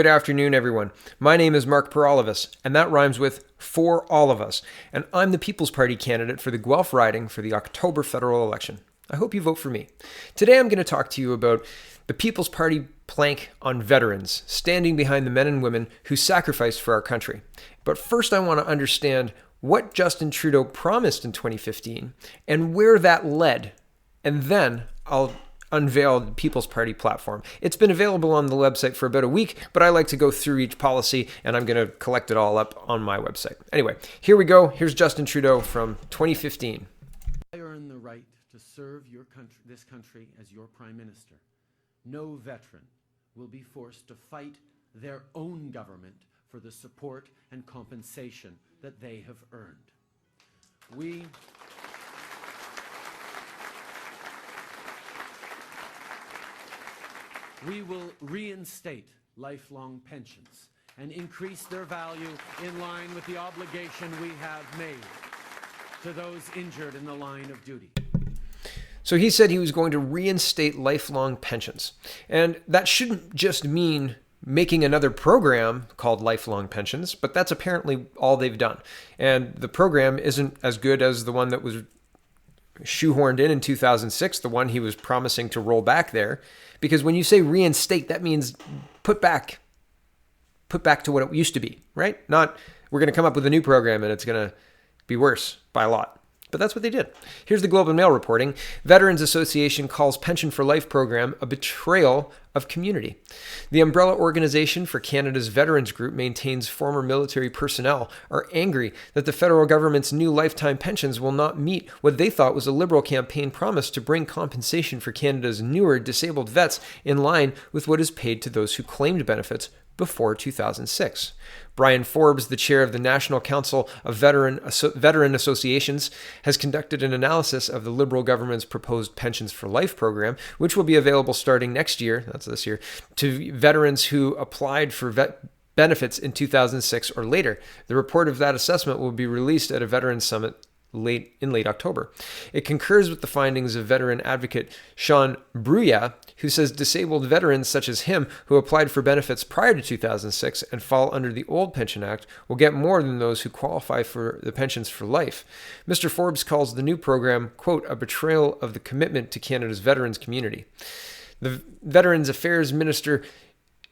Good afternoon, everyone. My name is Mark Peralivas, and that rhymes with For All of Us, and I'm the People's Party candidate for the Guelph riding for the October federal election. I hope you vote for me. Today I'm going to talk to you about the People's Party plank on veterans, standing behind the men and women who sacrificed for our country. But first I want to understand what Justin Trudeau promised in 2015 and where that led, and then I'll unveiled the People's Party platform. It's been available on the website for about a week, but I like to go through each policy, and I'm going to collect it all up on my website. Anyway, here we go. Here's Justin Trudeau from 2015. I earn the right to serve this country as your Prime Minister. No veteran will be forced to fight their own government for the support and compensation that they have earned. We will reinstate lifelong pensions and increase their value in line with the obligation we have made to those injured in the line of duty. So he said he was going to reinstate lifelong pensions. And that shouldn't just mean making another program called Lifelong Pensions, but that's apparently all they've done. And the program isn't as good as the one that was shoehorned in 2006, the one he was promising to roll back there. Because when you say reinstate, that means put back to what it used to be, right? Not we're going to come up with a new program and it's going to be worse by a lot. But that's what they did. Here's the Globe and Mail reporting. Veterans Association calls Pension for Life program a betrayal of community. The umbrella organization for Canada's Veterans Group maintains former military personnel are angry that the federal government's new lifetime pensions will not meet what they thought was a Liberal campaign promise to bring compensation for Canada's newer disabled vets in line with what is paid to those who claimed benefits before 2006. Brian Forbes, the chair of the National Council of Veteran Associations, has conducted an analysis of the Liberal government's proposed Pensions for Life program, which will be available starting next year, that's this year, to veterans who applied for benefits in 2006 or later. The report of that assessment will be released at a Veterans Summit in late October. It concurs with the findings of veteran advocate Sean Bruya, who says disabled veterans such as him who applied for benefits prior to 2006 and fall under the old Pension Act will get more than those who qualify for the Pensions for Life. Mr. Forbes calls the new program, quote, a betrayal of the commitment to Canada's veterans community. The Veterans Affairs Minister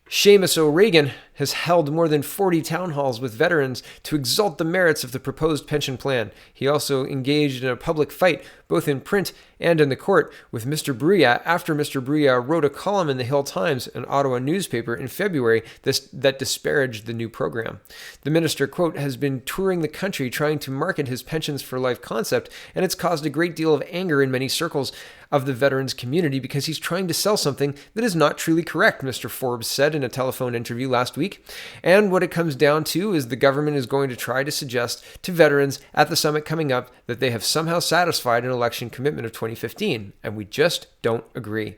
Seamus O'Regan has held more than 40 town halls with veterans to exalt the merits of the proposed pension plan. He also engaged in a public fight, both in print and in the court, with Mr. Bruya after Mr. Bruya wrote a column in the Hill Times, an Ottawa newspaper, in February that disparaged the new program. The minister, quote, has been touring the country trying to market his Pensions for Life concept, and it's caused a great deal of anger in many circles of the veterans community because he's trying to sell something that is not truly correct, Mr. Forbes said in a telephone interview last week. And what it comes down to is the government is going to try to suggest to veterans at the summit coming up that they have somehow satisfied an election commitment of 2015, and we just don't agree.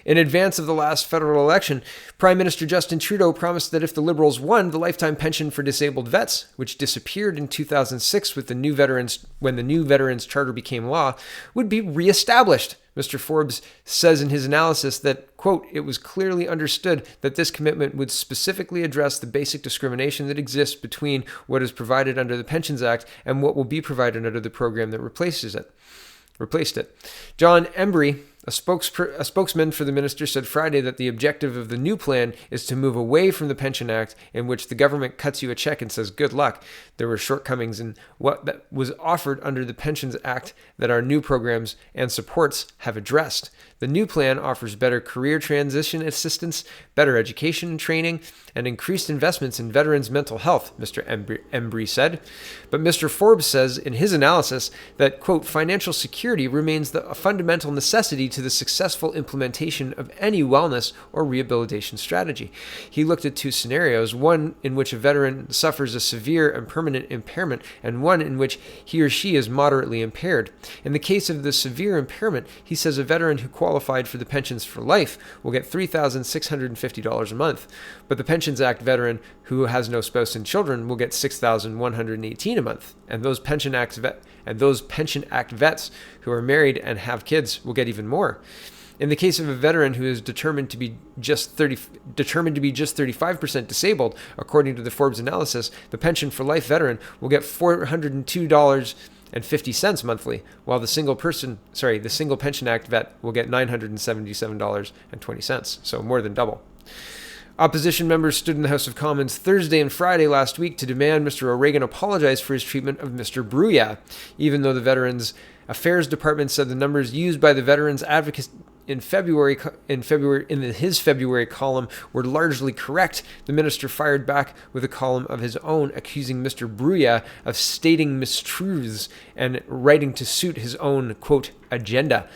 In advance of the last federal election, Prime Minister Justin Trudeau promised that if the Liberals won, the lifetime pension for disabled vets, which disappeared in 2006 when the new Veterans Charter became law, would be reestablished. Mr. Forbes says in his analysis that, quote, it was clearly understood that this commitment would specifically address the basic discrimination that exists between what is provided under the Pensions Act and what will be provided under the program that replaced it. John Embry, a spokesman for the minister, said Friday that the objective of the new plan is to move away from the Pension Act, in which the government cuts you a check and says, good luck. There were shortcomings in what that was offered under the Pensions Act that our new programs and supports have addressed. The new plan offers better career transition assistance, better education and training, and increased investments in veterans' mental health, Mr. Embry said. But Mr. Forbes says in his analysis that, quote, financial security remains a fundamental necessity to the successful implementation of any wellness or rehabilitation strategy. He looked at two scenarios, one in which a veteran suffers a severe and permanent impairment, and one in which he or she is moderately impaired. In the case of the severe impairment, he says a veteran who qualified for the Pensions for Life will get $3,650 a month, but the Pensions Act veteran who has no spouse and children will get $6,118 a month, and those Pension Act vets who are married and have kids will get even more. In the case of a veteran who is determined to be just 35% disabled, according to the Forbes analysis, the pension for life veteran will get $402.50 monthly, while the single Pension Act vet will get $977.20, so more than double. Opposition members stood in the House of Commons Thursday and Friday last week to demand Mr. O'Regan apologize for his treatment of Mr. Bruya, even though the Veterans Affairs Department said the numbers used by the Veterans Advocacy in his February column were largely correct. The minister fired back with a column of his own, accusing Mr. Bruya of stating mistruths and writing to suit his own, quote, agenda.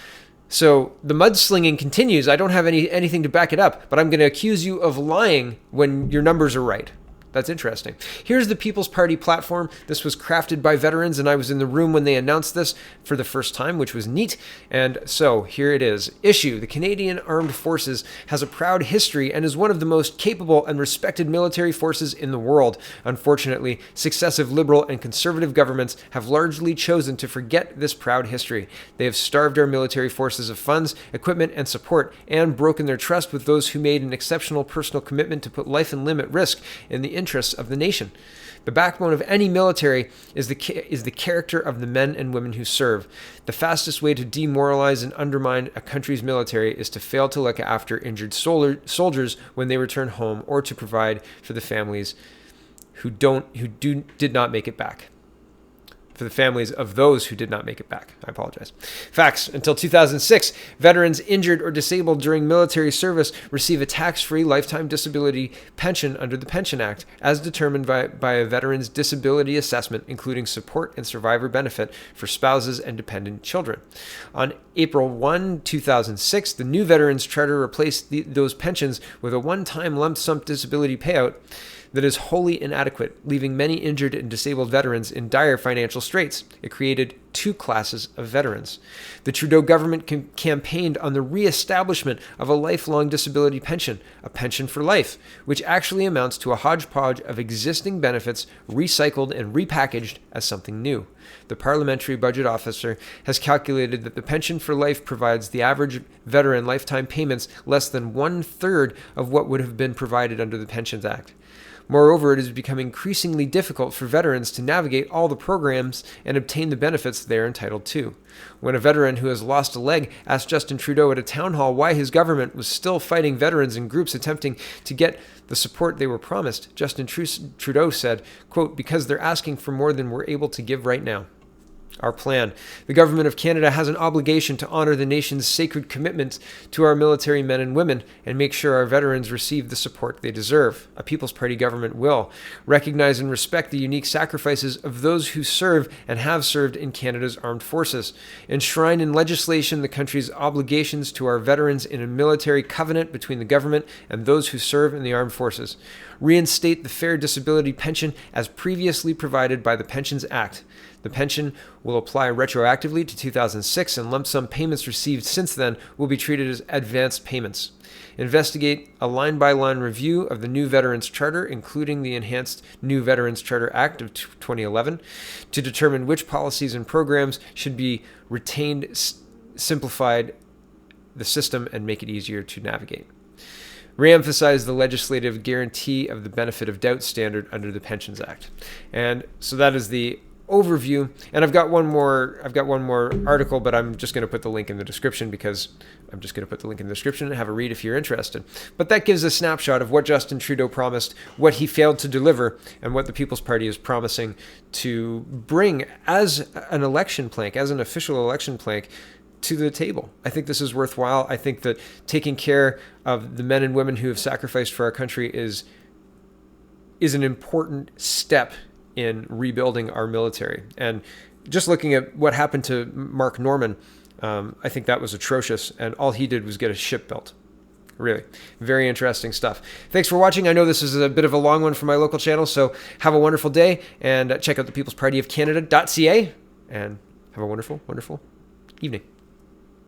So the mudslinging continues. I don't have anything to back it up, but I'm going to accuse you of lying when your numbers are right. That's interesting. Here's the People's Party platform. This was crafted by veterans, and I was in the room when they announced this for the first time, which was neat. And so here it is. Issue: the Canadian Armed Forces has a proud history and is one of the most capable and respected military forces in the world. Unfortunately, successive Liberal and Conservative governments have largely chosen to forget this proud history. They have starved our military forces of funds, equipment, and support, and broken their trust with those who made an exceptional personal commitment to put life and limb at risk in the interests of the nation. The backbone of any military is the character of the men and women who serve. The fastest way to demoralize and undermine a country's military is to fail to look after injured soldiers when they return home, or to provide for the families who did not make it back. For the families of those who did not make it back. I apologize. Facts: until 2006, veterans injured or disabled during military service receive a tax-free lifetime disability pension under the Pension Act, as determined by a veteran's disability assessment, including support and survivor benefit for spouses and dependent children. On April 1, 2006, the new Veterans Charter replaced those pensions with a one-time lump sum disability payout that is wholly inadequate, leaving many injured and disabled veterans in dire financial straits. It created two classes of veterans. The Trudeau government campaigned on the re-establishment of a lifelong disability pension, a pension for life, which actually amounts to a hodgepodge of existing benefits recycled and repackaged as something new. The Parliamentary Budget Officer has calculated that the pension for life provides the average veteran lifetime payments less than 1/3 of what would have been provided under the Pensions Act. Moreover, it has become increasingly difficult for veterans to navigate all the programs and obtain the benefits they are entitled to. When a veteran who has lost a leg asked Justin Trudeau at a town hall why his government was still fighting veterans and groups attempting to get the support they were promised, Justin Trudeau said, quote, "Because they're asking for more than we're able to give right now." Our plan. The Government of Canada has an obligation to honor the nation's sacred commitment to our military men and women and make sure our veterans receive the support they deserve. A People's Party government will recognize and respect the unique sacrifices of those who serve and have served in Canada's armed forces. Enshrine in legislation the country's obligations to our veterans in a military covenant between the government and those who serve in the armed forces. Reinstate the fair disability pension as previously provided by the Pensions Act. The pension will apply retroactively to 2006, and lump sum payments received since then will be treated as advanced payments. Investigate a line-by-line review of the new Veterans Charter, including the enhanced New Veterans Charter Act of 2011, to determine which policies and programs should be retained, simplified the system, and make it easier to navigate. Re-emphasize the legislative guarantee of the benefit of doubt standard under the Pensions Act. And so that is the overview. And I've got one more article, but I'm just going to put the link in the description and have a read if you're interested. But that gives a snapshot of what Justin Trudeau promised, what he failed to deliver, and what the People's Party is promising to bring as an election plank, as an official election plank, to the table. I think this is worthwhile. I think that taking care of the men and women who have sacrificed for our country is an important step in rebuilding our military. And just looking at what happened to Mark Norman, I think that was atrocious, and all he did was get a ship built. Really, very interesting stuff. Thanks for watching. I know this is a bit of a long one for my local channel, so have a wonderful day, and check out the People's Party of Canada.ca, and have a wonderful, wonderful evening.